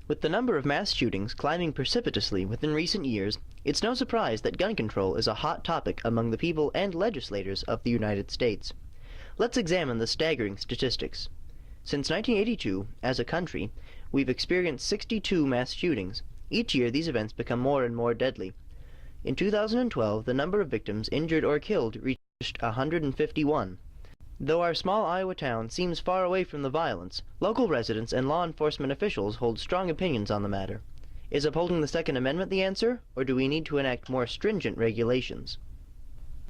With the number of mass shootings climbing precipitously within recent years, it's no surprise that gun control is a hot topic among the people and legislators of the United States. Let's examine the staggering statistics. Since 1982, as a country, we've experienced 62 mass shootings. Each year, these events become more and more deadly. In 2012, the number of victims injured or killed reached 151. Though our small Iowa town seems far away from the violence, local residents and law enforcement officials hold strong opinions on the matter. Is upholding the Second Amendment the answer, or do we need to enact more stringent regulations?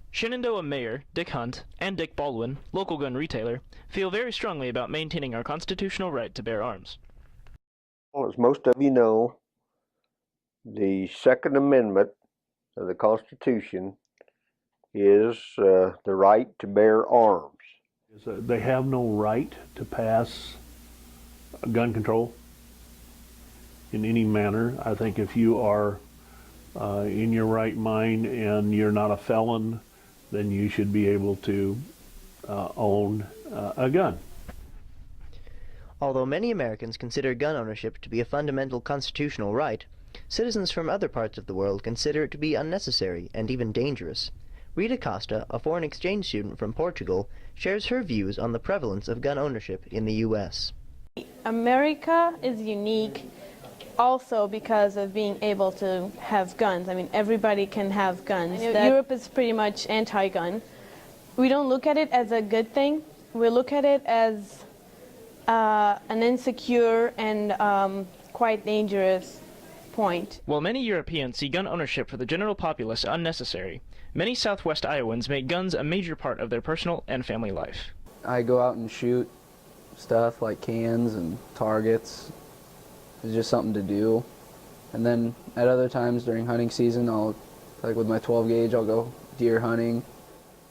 Shenandoah Mayor Dick Hunt and Dick Baldwin, local gun retailer, feel very strongly about maintaining our constitutional right to bear arms. Well, as most of you know, the Second Amendment of the Constitution is the right to bear arms. They have no right to pass gun control in any manner. I think if you are in your right mind and you're not a felon, then you should be able to own a gun. Although many Americans consider gun ownership to be a fundamental constitutional right, citizens from other parts of the world consider it to be unnecessary and even dangerous. Rita Costa, a foreign exchange student from Portugal, shares her views on the prevalence of gun ownership in the U.S. America is unique also because of being able to have guns. I mean, everybody can have guns. Europe is pretty much anti-gun. We don't look at it as a good thing. We look at it as an insecure and quite dangerous point. While many Europeans see gun ownership for the general populace unnecessary, many Southwest Iowans make guns a major part of their personal and family life. I go out and shoot stuff like cans and targets. It's just something to do. And then at other times during hunting season, like with my 12 gauge, I'll go deer hunting.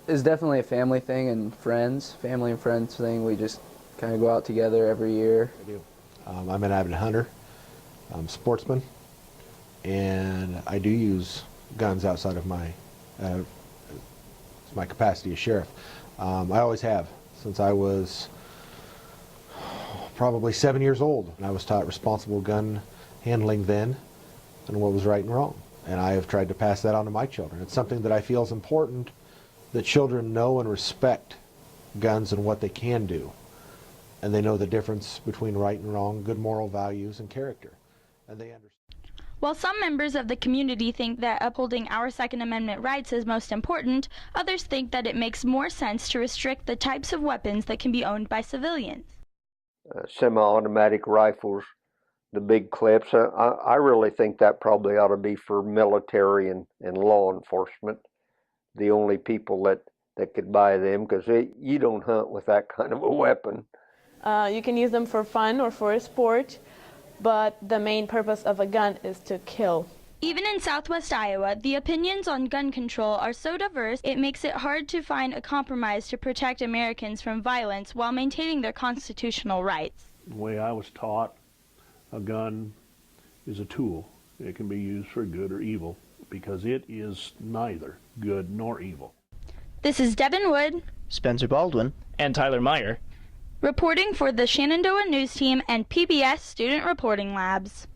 It's definitely a family thing and family and friends thing. We just kind of go out together every year. I do. I'm an avid hunter, sportsman, and I do use guns outside of my capacity as sheriff. I always have, since I was probably 7 years old. I was taught responsible gun handling then and what was right and wrong. And I have tried to pass that on to my children. It's something that I feel is important, that children know and respect guns and what they can do. And they know the difference between right and wrong, good moral values, and character. And they understand. While some members of the community think that upholding our Second Amendment rights is most important, others think that it makes more sense to restrict the types of weapons that can be owned by civilians. Semi-automatic rifles, the big clips, I really think that probably ought to be for military and law enforcement, the only people that could buy them, because you don't hunt with that kind of a weapon. You can use them for fun or for a sport, but the main purpose of a gun is to kill. Even in Southwest Iowa, the opinions on gun control are so diverse, it makes it hard to find a compromise to protect Americans from violence while maintaining their constitutional rights. The way I was taught, a gun is a tool. It can be used for good or evil because it is neither good nor evil. This is Devin Wood, Spencer Baldwin, And Tyler Meyer, reporting for the Shenandoah News Team and PBS Student Reporting Labs.